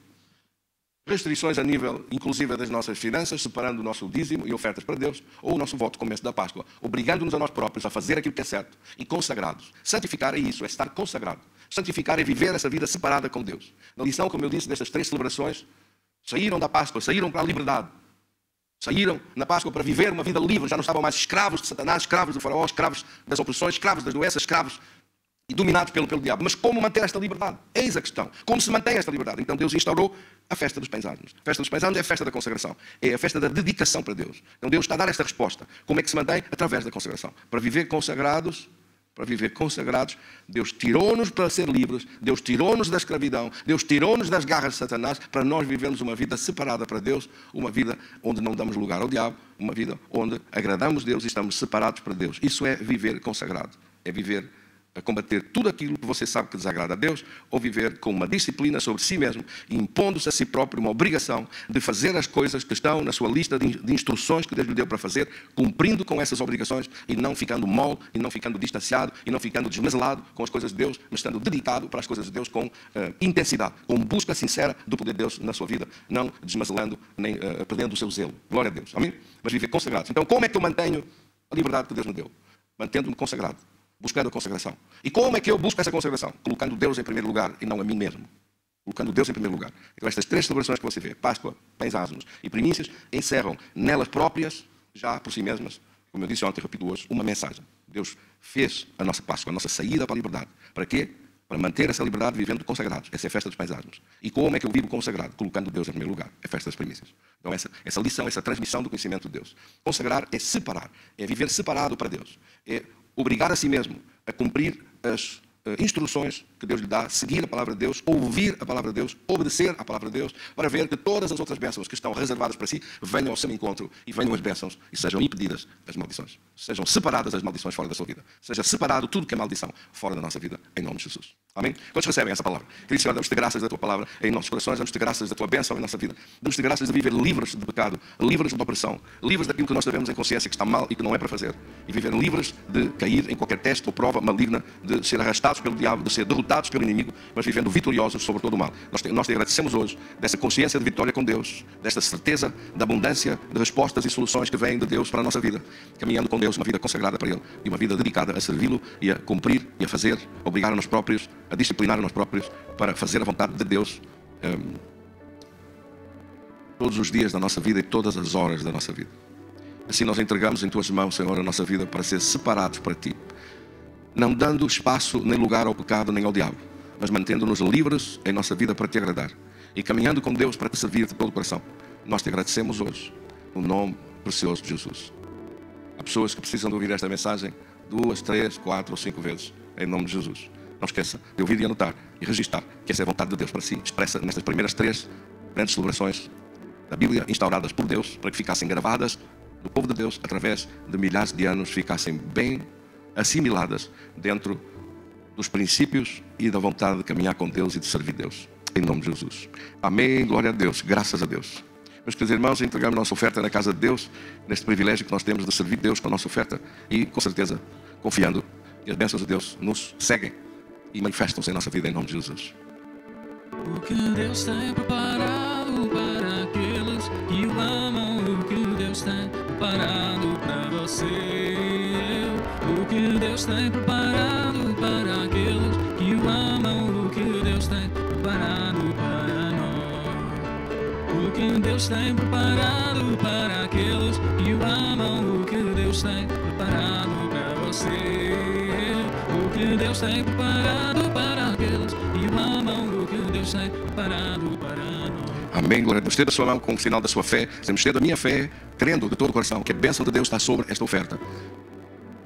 restrições a nível, inclusive, das nossas finanças, separando o nosso dízimo e ofertas para Deus, ou o nosso voto começo da Páscoa, obrigando-nos a nós próprios a fazer aquilo que é certo e consagrados. Santificar é isso, é estar consagrado. Santificar é viver essa vida separada com Deus. Na lição, como eu disse, destas 3 celebrações, saíram da Páscoa, saíram para a liberdade. Saíram na Páscoa para viver uma vida livre, já não estavam mais escravos de Satanás, escravos do faraó, escravos das opressões, escravos das doenças, escravos e dominados pelo diabo. Mas como manter esta liberdade? Eis a questão. Como se mantém esta liberdade? Então Deus instaurou a festa dos pães asmos. A festa dos pães asmos é a festa da consagração. É a festa da dedicação para Deus. Então Deus está a dar esta resposta. Como é que se mantém? Através da consagração. Para viver consagrados, Deus tirou-nos para ser livres, Deus tirou-nos da escravidão, Deus tirou-nos das garras de Satanás para nós vivermos uma vida separada para Deus, uma vida onde não damos lugar ao diabo, uma vida onde agradamos Deus e estamos separados para Deus. Isso é viver consagrado. É viver a combater tudo aquilo que você sabe que desagrada a Deus, ou viver com uma disciplina sobre si mesmo, impondo-se a si próprio uma obrigação de fazer as coisas que estão na sua lista de instruções que Deus lhe deu para fazer, cumprindo com essas obrigações e não ficando mole, e não ficando distanciado, e não ficando desmazelado com as coisas de Deus, mas estando dedicado para as coisas de Deus com intensidade, com busca sincera do poder de Deus na sua vida, não desmazelando nem perdendo o seu zelo. Glória a Deus. Amém? Mas viver consagrado. Então, como é que eu mantenho a liberdade que Deus me deu? Mantendo-me consagrado. Buscando a consagração. E como é que eu busco essa consagração? Colocando Deus em primeiro lugar e não a mim mesmo. Colocando Deus em primeiro lugar. Então estas 3 celebrações que você vê, Páscoa, pães asmos e primícias, encerram nelas próprias, já por si mesmas, como eu disse ontem, repito hoje, uma mensagem. Deus fez a nossa Páscoa, a nossa saída para a liberdade. Para quê? Para manter essa liberdade vivendo consagrados. Essa é a festa dos pães asmos. E como é que eu vivo consagrado? Colocando Deus em primeiro lugar. É a festa das primícias. Então essa lição, essa transmissão do conhecimento de Deus. Consagrar é separar. É viver separado para Deus. É obrigar a si mesmo a cumprir as instruções que Deus lhe dá, seguir a palavra de Deus, ouvir a palavra de Deus, obedecer à palavra de Deus, para ver que todas as outras bênçãos que estão reservadas para si venham ao seu encontro e venham as bênçãos e sejam impedidas as maldições. Sejam separadas as maldições fora da sua vida. Seja separado tudo que é maldição fora da nossa vida, em nome de Jesus. Amém? Quantos recebem essa palavra? Querido Senhor, damos-te graças da tua palavra em nossos corações, damos-te graças da tua bênção em nossa vida. Damos-te graças de viver livres de pecado, livres de opressão, livres daquilo que nós sabemos em consciência que está mal e que não é para fazer. E viver livres de cair em qualquer teste ou prova maligna, de ser arrastados pelo diabo, de ser derrotados pelo inimigo, mas vivendo vitoriosos sobre todo o mal. Nós te agradecemos hoje dessa consciência de vitória com Deus, desta certeza da abundância de respostas e soluções que vêm de Deus para a nossa vida, caminhando com Deus, uma vida consagrada para Ele e uma vida dedicada a servi-lo e a cumprir e a fazer, obrigar a nós próprios, a disciplinar a nós próprios para fazer a vontade de Deus todos os dias da nossa vida e todas as horas da nossa vida. Assim nós entregamos em Tuas mãos, Senhor, a nossa vida para ser separados para Ti, não dando espaço nem lugar ao pecado nem ao diabo, mas mantendo-nos livres em nossa vida para te agradar e caminhando com Deus para te servir de todo o coração. Nós te agradecemos hoje, no nome precioso de Jesus. Há pessoas que precisam de ouvir esta mensagem 2, 3, 4 ou 5 vezes, em nome de Jesus. Não esqueça de ouvir e anotar e registrar que essa é a vontade de Deus para si, expressa nestas primeiras 3 grandes celebrações da Bíblia, instauradas por Deus, para que ficassem gravadas no povo de Deus, através de milhares de anos, ficassem bem assimiladas dentro dos princípios e da vontade de caminhar com Deus e de servir Deus, em nome de Jesus. Amém, glória a Deus, graças a Deus. Meus queridos irmãos, entregamos nossa oferta na casa de Deus, neste privilégio que nós temos de servir Deus com a nossa oferta e, com certeza, confiando que as bênçãos de Deus nos seguem e manifestam-se em nossa vida, em nome de Jesus. O que Deus tem preparado para aqueles que o amam, o que Deus tem preparado para você. O que Deus tem preparado para aqueles que o amam, o que Deus tem preparado para nós. O que Deus tem preparado para aqueles que o amam, o que Deus tem preparado para você. O que Deus tem preparado para aqueles que o amam, o que Deus tem preparado para nós. Amém, glória a Deus. Estenda a sua mão com o sinal da sua fé. Dizemos, estenda a minha fé, crendo de todo o coração que a bênção de Deus está sobre esta oferta,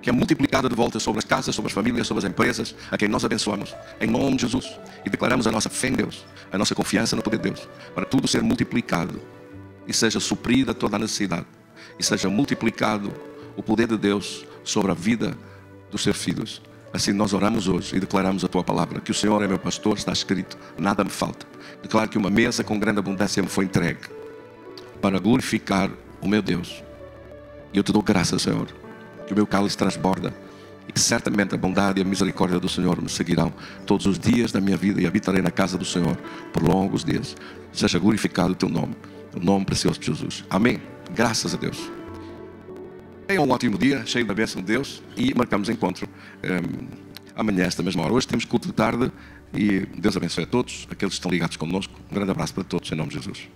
que é multiplicada de volta sobre as casas, sobre as famílias, sobre as empresas, a quem nós abençoamos, em nome de Jesus. E declaramos a nossa fé em Deus, a nossa confiança no poder de Deus, para tudo ser multiplicado e seja suprida toda a necessidade, e seja multiplicado o poder de Deus sobre a vida dos seus filhos. Assim nós oramos hoje e declaramos a tua palavra, que o Senhor é meu pastor, está escrito, nada me falta. Declaro que uma mesa com grande abundância me foi entregue para glorificar o meu Deus. E eu te dou graças, Senhor, que o meu cálice transborda e que certamente a bondade e a misericórdia do Senhor me seguirão todos os dias da minha vida e habitarei na casa do Senhor por longos dias. Seja glorificado o teu nome, o nome precioso de Jesus. Amém. Graças a Deus. Tenham um ótimo dia, cheio da bênção de Deus, e marcamos encontro amanhã, esta mesma hora. Hoje temos culto de tarde e Deus abençoe a todos, aqueles que estão ligados connosco. Um grande abraço para todos, em nome de Jesus.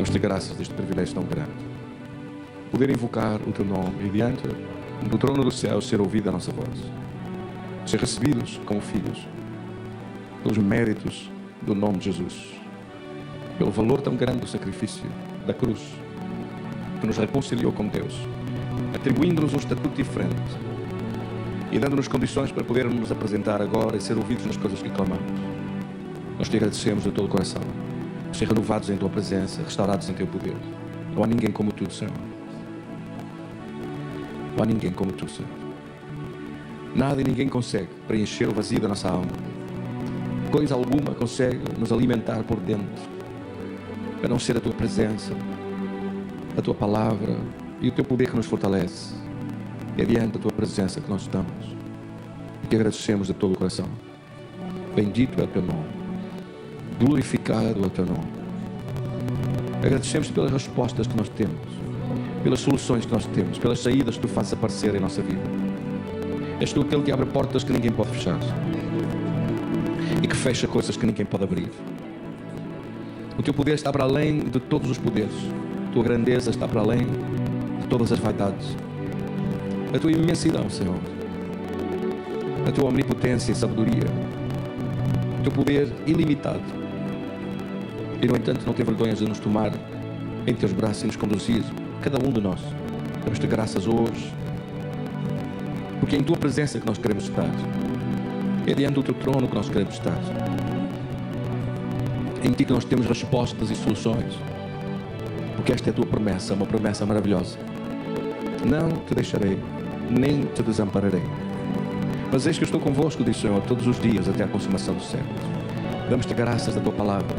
Damos-te graças deste privilégio tão grande. Poder invocar o teu nome e diante do trono do céu ser ouvida a nossa voz. Ser recebidos como filhos pelos méritos do nome de Jesus. Pelo valor tão grande do sacrifício da cruz que nos reconciliou com Deus, atribuindo-nos um estatuto diferente e dando-nos condições para podermos nos apresentar agora e ser ouvidos nas coisas que clamamos. Nós te agradecemos de todo o coração, ser renovados em tua presença, restaurados em teu poder. Não há ninguém como tu, Senhor. Não há ninguém como tu, Senhor. Nada e ninguém consegue preencher o vazio da nossa alma. Coisa alguma consegue nos alimentar por dentro, a não ser a tua presença, a tua palavra e o teu poder que nos fortalece. É diante da tua presença que nós estamos e te agradecemos de todo o coração. Bendito é o teu nome, glorificado é o teu nome. Agradecemos-te pelas respostas que nós temos, pelas soluções que nós temos, pelas saídas que tu fazes aparecer em nossa vida. És tu aquele que abre portas que ninguém pode fechar e que fecha coisas que ninguém pode abrir. O teu poder está para além de todos os poderes. A tua grandeza está para além de todas as vaidades. A tua imensidão, Senhor, a tua omnipotência e sabedoria, o teu poder ilimitado. E, no entanto, não te vergonhas de nos tomar em teus braços e nos conduzir, cada um de nós. Damos-te graças hoje, porque é em tua presença que nós queremos estar. É diante do teu trono que nós queremos estar. É em ti que nós temos respostas e soluções, porque esta é a tua promessa, uma promessa maravilhosa. Não te deixarei, nem te desampararei. Mas eis que eu estou convosco, diz o Senhor, todos os dias até a consumação dos séculos. Damos-te graças da tua palavra.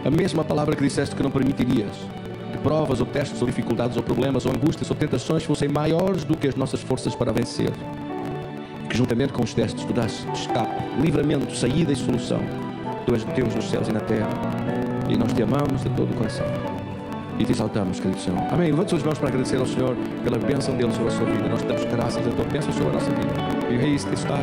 A mesma palavra que disseste que não permitirias que provas ou testes ou dificuldades ou problemas ou angústias ou tentações fossem maiores do que as nossas forças para vencer. E que juntamente com os testes tu dás escape, livramento, saída e solução. Tu és Deus nos céus e na terra. E nós te amamos de todo o coração. E te exaltamos, querido Senhor. Amém. Levante os mãos para agradecer ao Senhor pela bênção dele sobre a sua vida. Nós te damos graças a tua bênção sobre a nossa vida. E o Rei está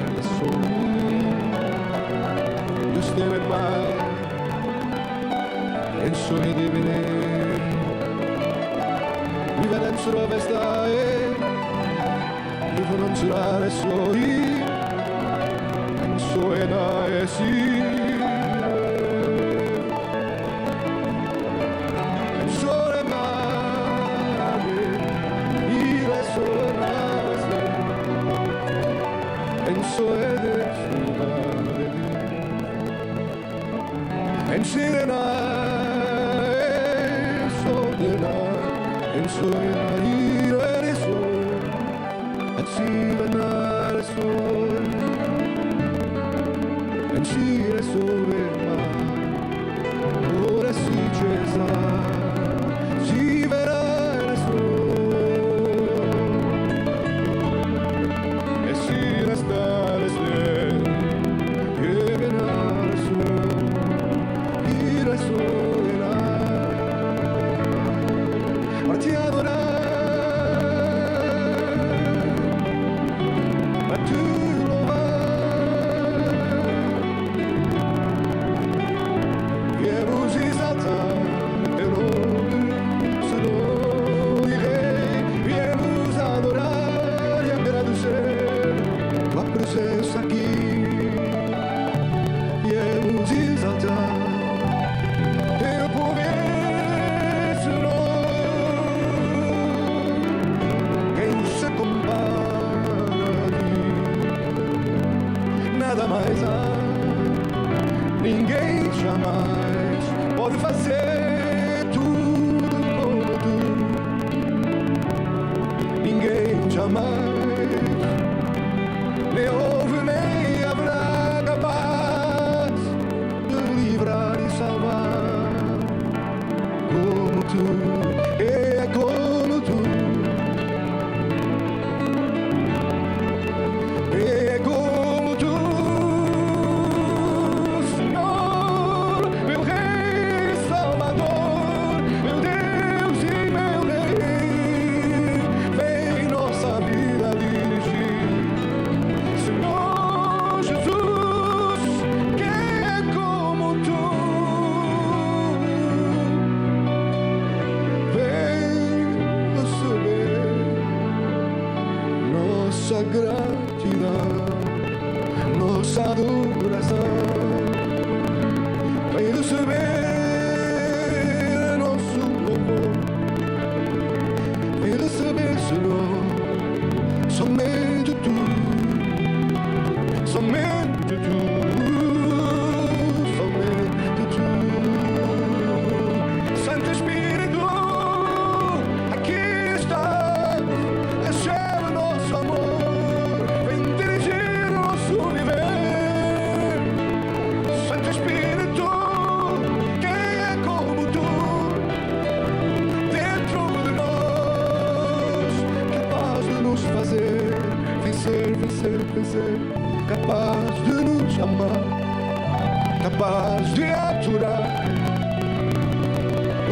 capaz de nos amar, capaz de aturar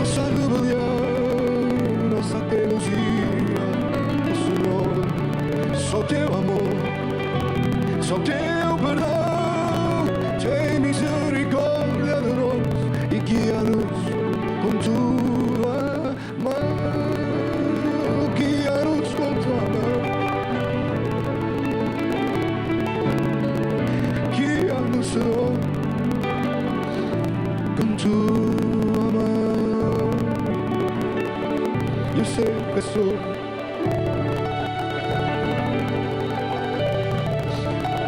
nossa rebelião, nossa teimosia, o Senhor, só o teu amor, só o teu perdão, tem misericórdia de nós e guia-nos com tua mão, guia-nos com tua mão, guia-nos, Senhor, com tua mão. Eu sei que sou,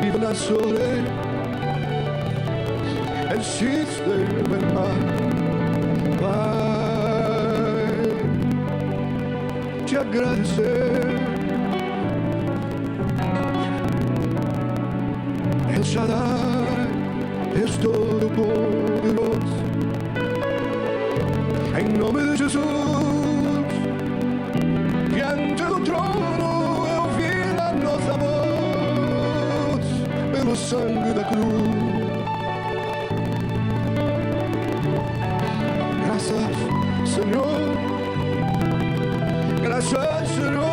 vivo na solidão, existe em mar, Pai, te agradecer, El Shaddai, és todo poderoso, em nome de Jesus, diante do trono eu vi a nossa voz, pelo sangue da cruz. Graças, Senhor, graças, Senhor.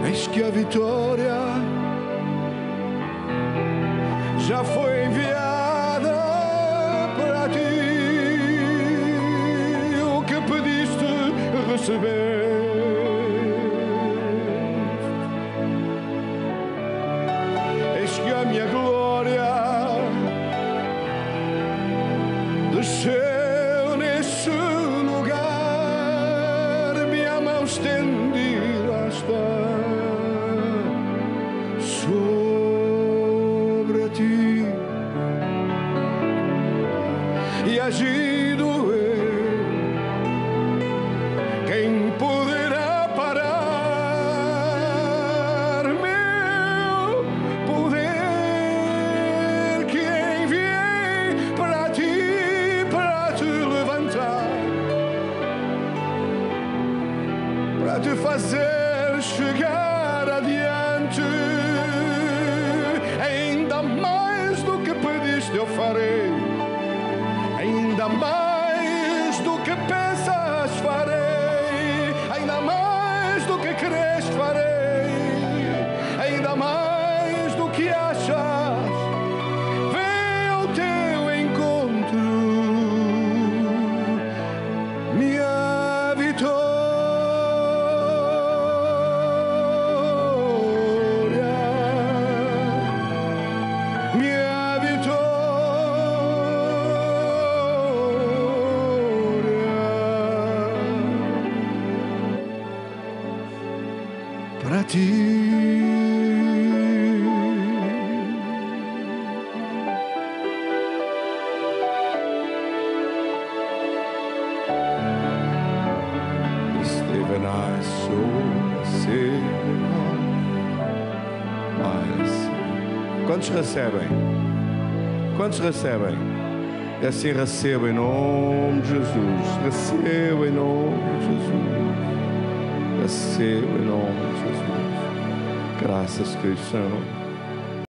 Eis que a vitória já foi enviada para ti. O que pediste, receber. Eis que a minha glória desceu neste lugar. Minha mão estendida está sobre ti e agindo eu, quem poderá parar meu poder que enviei para ti, para te levantar, para te fazer chegar adiante. Ainda mais do que pediste eu farei, ainda mais do que pensas farei, ainda mais do que crês farei, ainda mais do que achas. Vem ao teu encontro, minha vitória. Minha vitória para ti. Esteve na sua mais. Quantos recebem? Quantos recebem? E assim receba em nome de Jesus. Receba em nome de Jesus. Receba em nome de Jesus. Graças, Cristo.